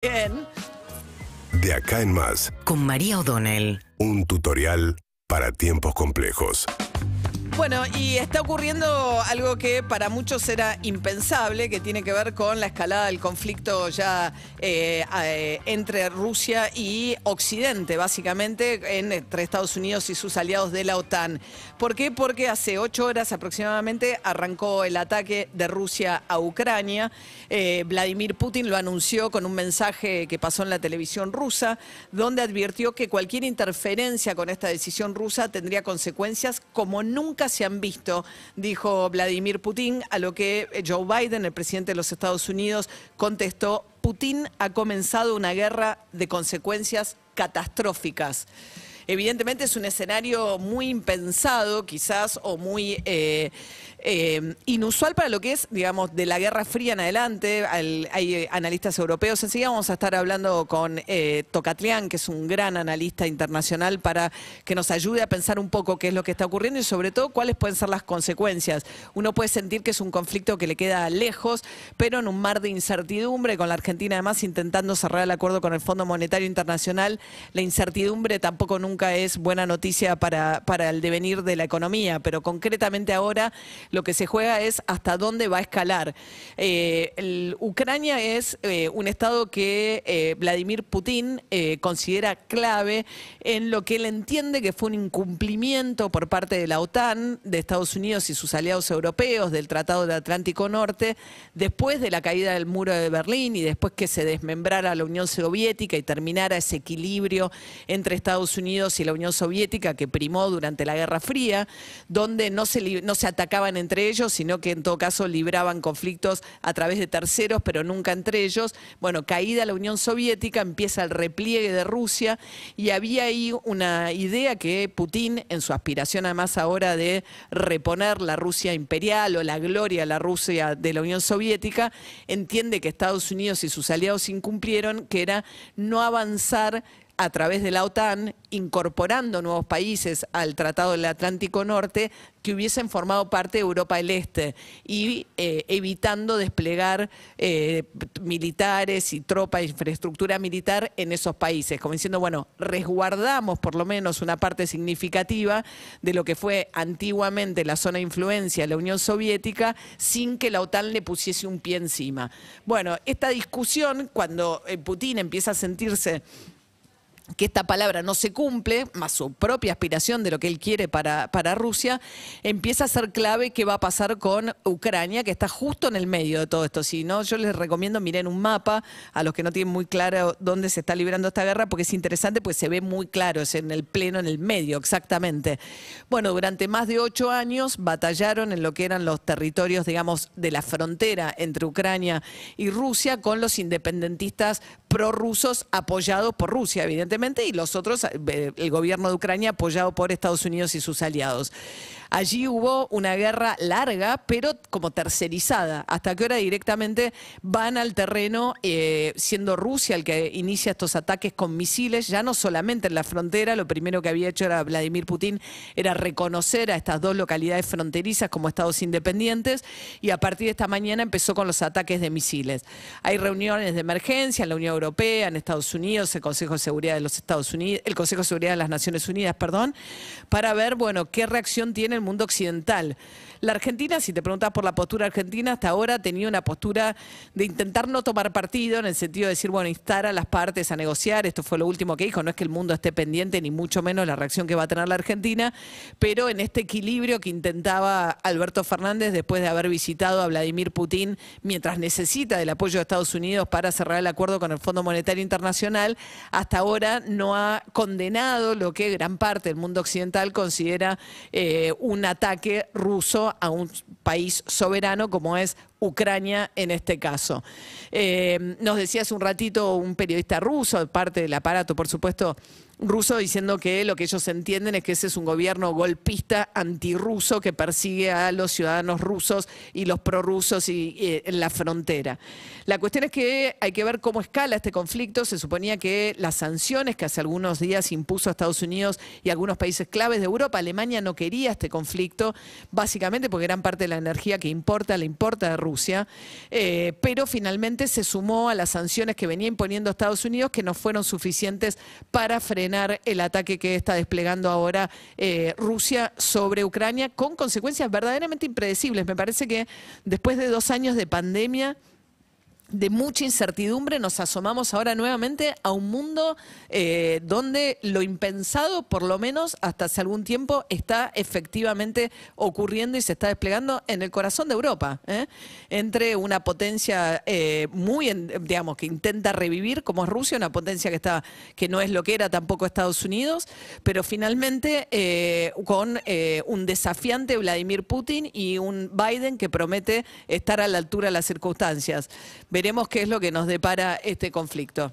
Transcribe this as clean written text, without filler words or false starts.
Bien. De acá en más, Con María O'Donnell. un tutorial para tiempos complejos. Bueno, y está ocurriendo algo que para muchos era impensable, que tiene que ver con la escalada del conflicto ya entre Rusia y Occidente, básicamente entre Estados Unidos y sus aliados de la OTAN. ¿Por qué? Porque hace 8 horas aproximadamente arrancó el ataque de Rusia a Ucrania. Vladimir Putin lo anunció con un mensaje que pasó en la televisión rusa, donde advirtió que cualquier interferencia con esta decisión rusa tendría consecuencias como nunca se han visto, dijo Vladimir Putin, a lo que Joe Biden, el presidente de los Estados Unidos, contestó: Putin ha comenzado una guerra de consecuencias catastróficas. Evidentemente es un escenario muy impensado, quizás, o muy inusual para lo que es, digamos, de la Guerra Fría en adelante. Hay analistas europeos. Enseguida vamos a estar hablando con Tocatlián, que es un gran analista internacional, para que nos ayude a pensar un poco qué es lo que está ocurriendo y sobre todo cuáles pueden ser las consecuencias. Uno puede sentir que es un conflicto que le queda lejos, pero en un mar de incertidumbre, con la Argentina además intentando cerrar el acuerdo con el Fondo Monetario Internacional. La incertidumbre tampoco nunca es buena noticia para el devenir de la economía, pero concretamente ahora lo que se juega es hasta dónde va a escalar. Ucrania es un estado que Vladimir Putin considera clave en lo que él entiende que fue un incumplimiento por parte de la OTAN, de Estados Unidos y sus aliados europeos, del Tratado del Atlántico Norte, después de la caída del muro de Berlín y después que se desmembrara la Unión Soviética y terminara ese equilibrio entre Estados Unidos y la Unión Soviética que primó durante la Guerra Fría, donde no se atacaban entre ellos, sino que en todo caso libraban conflictos a través de terceros, pero nunca entre ellos. Bueno, caída la Unión Soviética, empieza el repliegue de Rusia y había ahí una idea que Putin, en su aspiración además ahora de reponer la Rusia imperial o la gloria de la Rusia de la Unión Soviética, entiende que Estados Unidos y sus aliados incumplieron, que era no avanzar a través de la OTAN, incorporando nuevos países al Tratado del Atlántico Norte que hubiesen formado parte de Europa del Este y evitando desplegar militares y tropas, infraestructura militar en esos países, como diciendo, bueno, resguardamos por lo menos una parte significativa de lo que fue antiguamente la zona de influencia de la Unión Soviética sin que la OTAN le pusiese un pie encima. Bueno, esta discusión, cuando Putin empieza a sentirse que esta palabra no se cumple, más su propia aspiración de lo que él quiere para Rusia, empieza a ser clave qué va a pasar con Ucrania, que está justo en el medio de todo esto. Si no, yo les recomiendo miren un mapa a los que no tienen muy claro dónde se está librando esta guerra, porque es interesante, pues se ve muy claro, es en el pleno, en el medio, exactamente. Bueno, durante más de 8 años batallaron en lo que eran los territorios, digamos, de la frontera entre Ucrania y Rusia, con los independentistas prorrusos apoyados por Rusia, evidentemente, y los otros, el gobierno de Ucrania apoyado por Estados Unidos y sus aliados. Allí hubo una guerra larga, pero como tercerizada, hasta que ahora directamente van al terreno, siendo Rusia el que inicia estos ataques con misiles, ya no solamente en la frontera. Lo primero que había hecho era Vladimir Putin, era reconocer a estas dos localidades fronterizas como estados independientes, y a partir de esta mañana empezó con los ataques de misiles. Hay reuniones de emergencia en la Unión Europea, en Estados Unidos, el Consejo de Seguridad de los Estados Unidos, el Consejo de Seguridad de las Naciones Unidas, perdón, para ver, bueno, qué reacción tiene el mundo occidental. La Argentina, si te preguntas por la postura argentina, hasta ahora ha tenido una postura de intentar no tomar partido, en el sentido de decir, bueno, instar a las partes a negociar. Esto fue lo último que dijo. No es que el mundo esté pendiente, ni mucho menos la reacción que va a tener la Argentina, pero en este equilibrio que intentaba Alberto Fernández después de haber visitado a Vladimir Putin, mientras necesita del apoyo de Estados Unidos para cerrar el acuerdo con el Fondo Monetario Internacional, hasta ahora no ha condenado lo que gran parte del mundo occidental considera un ataque ruso a un país soberano como es Ucrania en este caso. Nos decía hace un ratito un periodista ruso, parte del aparato, por supuesto, ruso, diciendo que lo que ellos entienden es que ese es un gobierno golpista antirruso que persigue a los ciudadanos rusos y los prorrusos en la frontera. La cuestión es que hay que ver cómo escala este conflicto. Se suponía que las sanciones que hace algunos días impuso a Estados Unidos y algunos países claves de Europa, Alemania no quería este conflicto, básicamente porque gran parte de la energía que importa, la importa de Rusia. Rusia, pero finalmente se sumó a las sanciones que venía imponiendo Estados Unidos, que no fueron suficientes para frenar el ataque que está desplegando ahora Rusia sobre Ucrania, con consecuencias verdaderamente impredecibles. Me parece que después de 2 años de pandemia, de mucha incertidumbre, nos asomamos ahora nuevamente a un mundo donde lo impensado, por lo menos hasta hace algún tiempo, está efectivamente ocurriendo y se está desplegando en el corazón de Europa, entre una potencia digamos, que intenta revivir, como es Rusia, una potencia que no es lo que era tampoco Estados Unidos, pero finalmente con un desafiante Vladimir Putin y un Biden que promete estar a la altura de las circunstancias. Veremos qué es lo que nos depara este conflicto.